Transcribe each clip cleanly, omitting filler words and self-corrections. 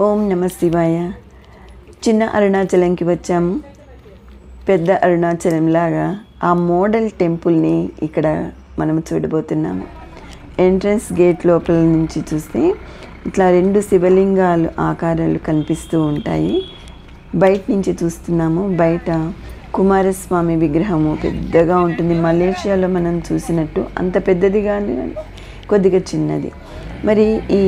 ఓం నమ శివాయ. చిన్న అరుణాచలంకి వచ్చాము. పెద్ద అరుణాచలం లాగా ఆ మోడల్ టెంపుల్ని ఇక్కడ మనం చూడబోతున్నాము. ఎంట్రన్స్ గేట్ లోపల నుంచి చూస్తే ఇట్లా 2 శివలింగాలు ఆకారాలు కనిపిస్తూ ఉంటాయి. బయట నుంచి చూస్తున్నాము. బయట కుమారస్వామి విగ్రహము పెద్దగా ఉంటుంది. మలేషియాలో మనం చూసినట్టు అంత పెద్దది కానీ కొద్దిగా చిన్నది. మరి ఈ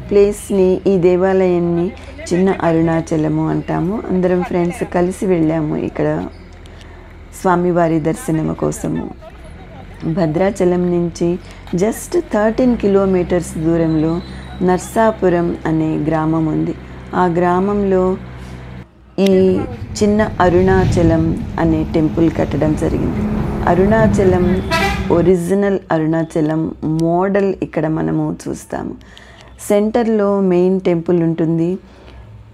ప్లేస్ని, ఈ దేవాలయాన్ని చిన్న అరుణాచలము అంటాము. అందరం ఫ్రెండ్స్ కలిసి వెళ్ళాము ఇక్కడ స్వామివారి దర్శనము కోసము. భద్రాచలం నుంచి జస్ట్ 13 కిలోమీటర్స్ దూరంలో నర్సాపురం అనే గ్రామం ఉంది. ఆ గ్రామంలో ఈ చిన్న అరుణాచలం అనే టెంపుల్ కట్టడం జరిగింది. అరుణాచలం ఒరిజినల్ అరుణాచలం మోడల్ ఇక్కడ మనము చూస్తాము. సెంటర్లో మెయిన్ టెంపుల్ ఉంటుంది.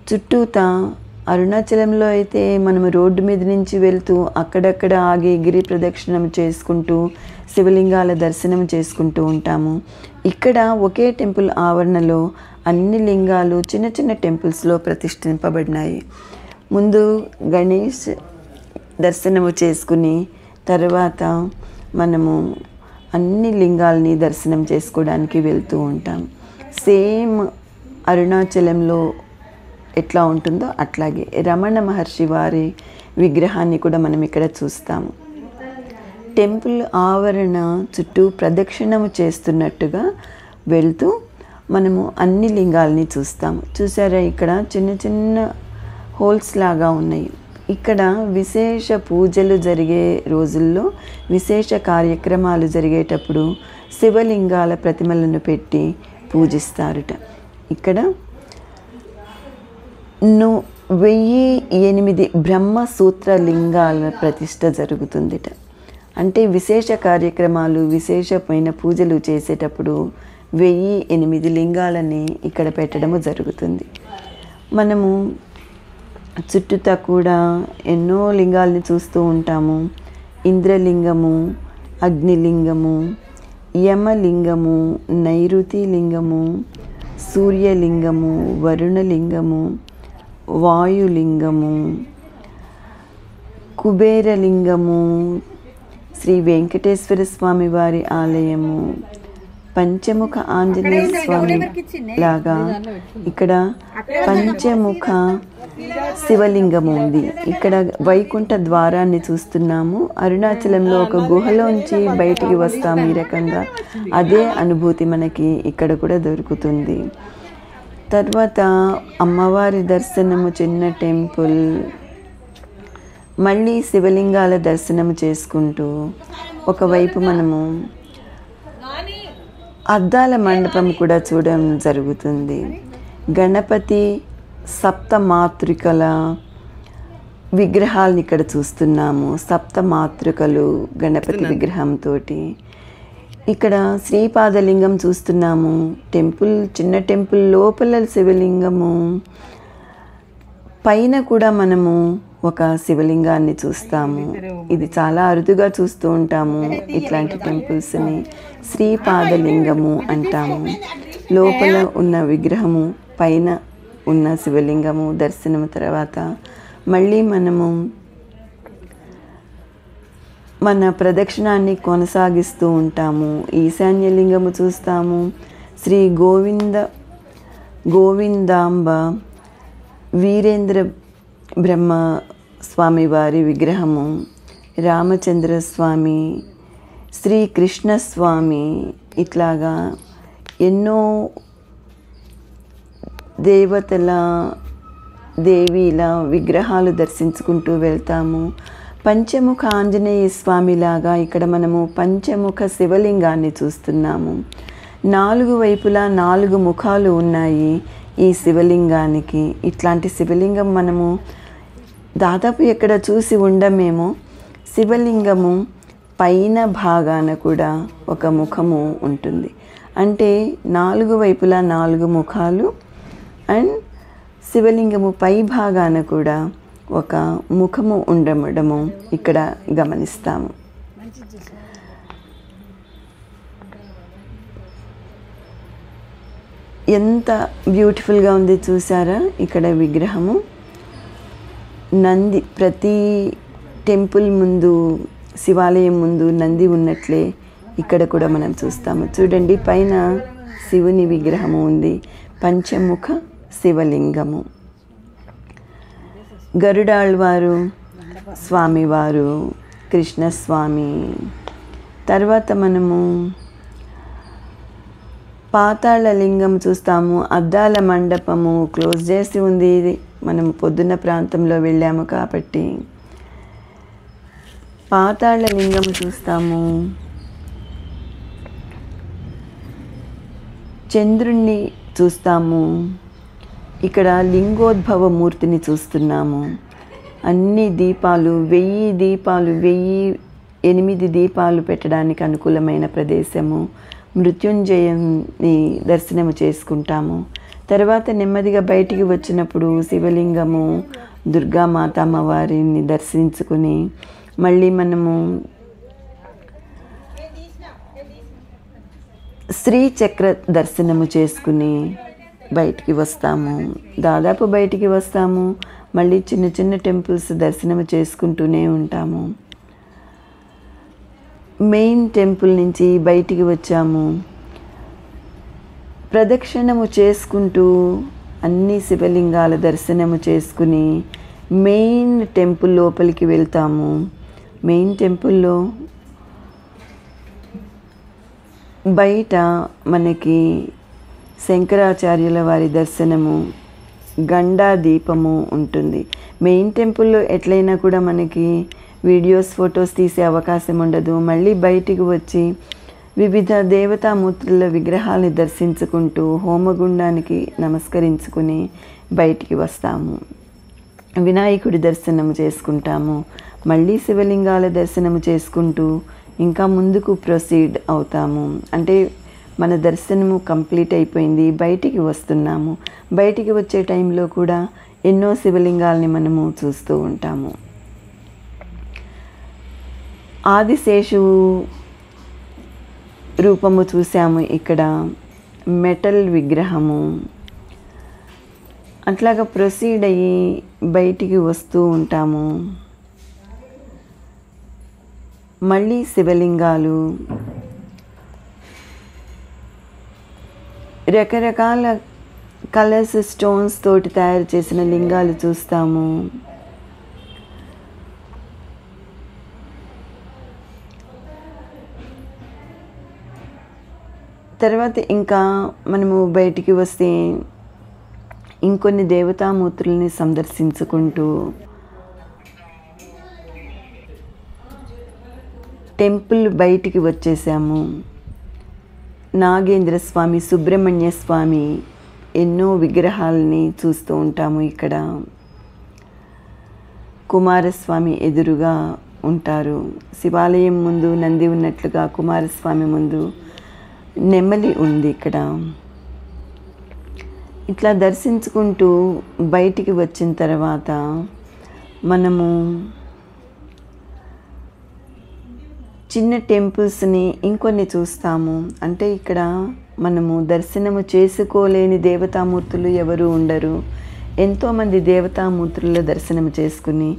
చుట్టూతా అరుణాచలంలో అయితే మనము రోడ్డు మీద నుంచి వెళ్తూ అక్కడక్కడ ఆగి గిరి ప్రదక్షిణం చేసుకుంటూ శివలింగాల దర్శనం చేసుకుంటూ ఉంటాము. ఇక్కడ ఒకే టెంపుల్ ఆవరణలో అన్ని లింగాలు చిన్న చిన్న టెంపుల్స్లో ప్రతిష్ఠింపబడినాయి. ముందు గణేష్ దర్శనము చేసుకుని తర్వాత మనము అన్ని లింగాలని దర్శనం చేసుకోవడానికి వెళ్తూ ఉంటాం. సేమ్ అరుణాచలంలో ఎట్లా ఉంటుందో అట్లాగే రమణ మహర్షి వారి విగ్రహాన్ని కూడా మనం ఇక్కడ చూస్తాము. టెంపుల్ ఆవరణ చుట్టూ ప్రదక్షిణము చేస్తున్నట్టుగా వెళ్తూ మనము అన్ని లింగాలని చూస్తాము. చూసారా, ఇక్కడ చిన్న చిన్న హోల్స్ లాగా ఉన్నాయి. ఇక్కడ విశేష పూజలు జరిగే రోజుల్లో, విశేష కార్యక్రమాలు జరిగేటప్పుడు శివలింగాల ప్రతిమలను పెట్టి పూజిస్తారుట. ఇక్కడ 1008 బ్రహ్మసూత్ర లింగాల ప్రతిష్ఠ జరుగుతుందిట. అంటే విశేష కార్యక్రమాలు, విశేషమైన పూజలు చేసేటప్పుడు 1008 లింగాలని ఇక్కడ పెట్టడము జరుగుతుంది. మనము చుట్టూతా కూడా ఎన్నో లింగాల్ని చూస్తూ ఉంటాము. ఇంద్రలింగము, అగ్నిలింగము, యమలింగము, నైరుతి లింగము, సూర్యలింగము, వరుణలింగము, వాయులింగము, కుబేరలింగము, శ్రీ వెంకటేశ్వర స్వామి వారి ఆలయము, పంచముఖ ఆంజనేయ స్వామి లాగా ఇక్కడ పంచముఖ శివలింగము ఉంది. ఇక్కడ వైకుంఠ ద్వారాన్ని చూస్తున్నాము. అరుణాచలంలో ఒక గుహలోంచి బయటికి వస్తాము. ఈ రకంగా అదే అనుభూతి మనకి ఇక్కడ కూడా దొరుకుతుంది. తర్వాత అమ్మవారి దర్శనము, చిన్న టెంపుల్, మళ్ళీ శివలింగాల దర్శనము చేసుకుంటూ ఒకవైపు మనము అద్దాల మండపం కూడా చూడడం జరుగుతుంది. గణపతి సప్తమాతృకల విగ్రహాలను ఇక్కడ చూస్తున్నాము. సప్తమాతృకలు గణపతి విగ్రహంతో. ఇక్కడ శ్రీపాదలింగం చూస్తున్నాము. టెంపుల్, చిన్న టెంపుల్ లోపల శివలింగము, పైన కూడా మనము ఒక శివలింగాన్ని చూస్తాము. ఇది చాలా అరుదుగా చూస్తూ ఉంటాము ఇట్లాంటి టెంపుల్స్ని. శ్రీపాదలింగము అంటాము. లోపల ఉన్న విగ్రహము, పైన ఉన్న శివలింగము దర్శనము తర్వాత మళ్ళీ మనము మన ప్రదక్షిణాన్ని కొనసాగిస్తూ ఉంటాము. ఈశాన్యలింగము చూస్తాము. శ్రీ గోవిందాంబ వీరేంద్ర బ్రహ్మ స్వామి వారి విగ్రహము, రామచంద్రస్వామి, శ్రీకృష్ణస్వామి, ఇట్లాగా ఎన్నో దేవతల, దేవీల విగ్రహాలు దర్శించుకుంటూ వెళ్తాము. పంచముఖ ఆంజనేయ స్వామిలాగా ఇక్కడ మనము పంచముఖ శివలింగాన్ని చూస్తున్నాము. 4 వైపులా 4 ముఖాలు ఉన్నాయి ఈ శివలింగానికి. ఇట్లాంటి శివలింగం మనము దాదాపు ఎక్కడ చూసి ఉండమేమో. శివలింగము పైన భాగాన కూడా ఒక ముఖము ఉంటుంది. అంటే 4 వైపులా 4 ముఖాలు అండ్ శివలింగము పై భాగాన కూడా ఒక ముఖము ఉండడము ఇక్కడ గమనిస్తాము. ఎంత బ్యూటిఫుల్గా ఉంది చూసారా ఇక్కడ విగ్రహము. నంది ప్రతి టెంపుల్ ముందు, శివాలయం ముందు నంది ఉన్నట్లే ఇక్కడ కూడా మనం చూస్తాము. చూడండి, పైన శివుని విగ్రహము ఉంది, పంచముఖ శివలింగము. గరుడాళ్వారు స్వామివారు, కృష్ణస్వామి. తర్వాత మనము పాతాళ లింగం చూస్తాము. అద్దాల మండపము క్లోజ్ చేసి ఉంది. మనం పొద్దున్న ప్రాంతంలో వెళ్ళాము కాబట్టి పాతాళ లింగం చూస్తాము. చంద్రుణ్ణి చూస్తాము. ఇక్కడ లింగోద్భవ మూర్తిని చూస్తున్నాము. అన్ని దీపాలు, 1000 దీపాలు, 1008 దీపాలు పెట్టడానికి అనుకూలమైన ప్రదేశము. మృత్యుంజయుని దర్శనము చేసుకుంటాము. తర్వాత నెమ్మదిగా బయటికి వచ్చినప్పుడు శివలింగము, దుర్గామాత అమ్మవారిని దర్శించుకుని మళ్ళీ మనము శ్రీచక్ర దర్శనము చేసుకుని బయటికి వస్తాము. దాదాపు బయటికి వస్తాము, మళ్ళీ చిన్న చిన్న టెంపుల్స్ దర్శనము చేసుకుంటూనే ఉంటాము. మెయిన్ టెంపుల్ నుంచి బయటికి వచ్చాము. ప్రదక్షిణము చేసుకుంటూ అన్ని శివలింగాల దర్శనము చేసుకుని మెయిన్ టెంపుల్ లోపలికి వెళ్తాము. మెయిన్ టెంపుల్లో బయట మనకి శంకరాచార్యుల వారి దర్శనము, గండా దీపము ఉంటుంది. మెయిన్ టెంపుల్లో ఎట్లయినా కూడా మనకి వీడియోస్, ఫొటోస్ తీసే అవకాశం ఉండదు. మళ్ళీ బయటికి వచ్చి వివిధ దేవతామూర్తుల విగ్రహాలని దర్శించుకుంటూ హోమగుండానికి నమస్కరించుకుని బయటికి వస్తాము. వినాయకుడి దర్శనము చేసుకుంటాము. మళ్ళీ శివలింగాల దర్శనము చేసుకుంటూ ఇంకా ముందుకు ప్రొసీడ్ అవుతాము. అంటే మన దర్శనము కంప్లీట్ అయిపోయింది, బయటికి వస్తున్నాము. బయటికి వచ్చే టైంలో కూడా ఎన్నో శివలింగాలని మనము చూస్తూ ఉంటాము. ఆదిశేషువు రూపము చూసాము. ఇక్కడ మెటల్ విగ్రహము. అట్లాగా ప్రొసీడ్ అయ్యి బయటికి వస్తూ ఉంటాము. మళ్ళీ శివలింగాలు, రకరకాల కలర్స్, స్టోన్స్ తోటి తయారు చేసిన లింగాలు చూస్తాము. తర్వాత ఇంకా మనము బయటికి వస్తే ఇంకొన్ని దేవతామూర్తుల్ని సందర్శించుకుంటూ టెంపుల్ బయటికి వచ్చేసాము. నాగేంద్ర స్వామి, సుబ్రహ్మణ్య స్వామి, ఎన్నో విగ్రహాలని చూస్తూ ఉంటాము. ఇక్కడ కుమారస్వామి ఎదురుగా ఉంటారు. శివాలయం ముందు నంది ఉన్నట్లుగా కుమారస్వామి ముందు నెమలి ఉంది. ఇక్కడ ఇట్లా దర్శించుకుంటూ బయటికి వచ్చిన తర్వాత మనము చిన్న టెంపుల్స్ని ఇంకొన్ని చూస్తాము. అంటే ఇక్కడ మనము దర్శనము చేసుకోలేని దేవతామూర్తులు ఎవరు ఉండరు. ఎంతోమంది దేవతామూర్తుల దర్శనం చేసుకుని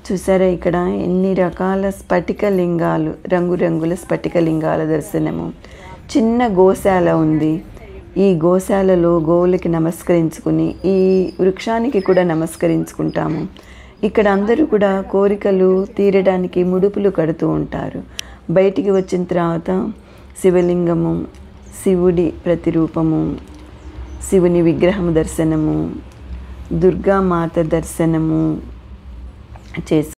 చూసారా, ఇక్కడ ఎన్ని రకాల స్ఫటికలింగాలు, రంగురంగుల స్ఫటికలింగాల దర్శనము. చిన్న గోశాల ఉంది. ఈ గోశాలలో గోవులకి నమస్కరించుకుని ఈ వృక్షానికి కూడా నమస్కరించుకుంటాము. ఇక్కడ అందరూ కూడా కోరికలు తీరడానికి ముడుపులు కడుతూ ఉంటారు. బయటికి వచ్చిన తర్వాత శివలింగము, శివుడి ప్రతిరూపము, శివుని విగ్రహము దర్శనము, దుర్గామాత దర్శనము చేసి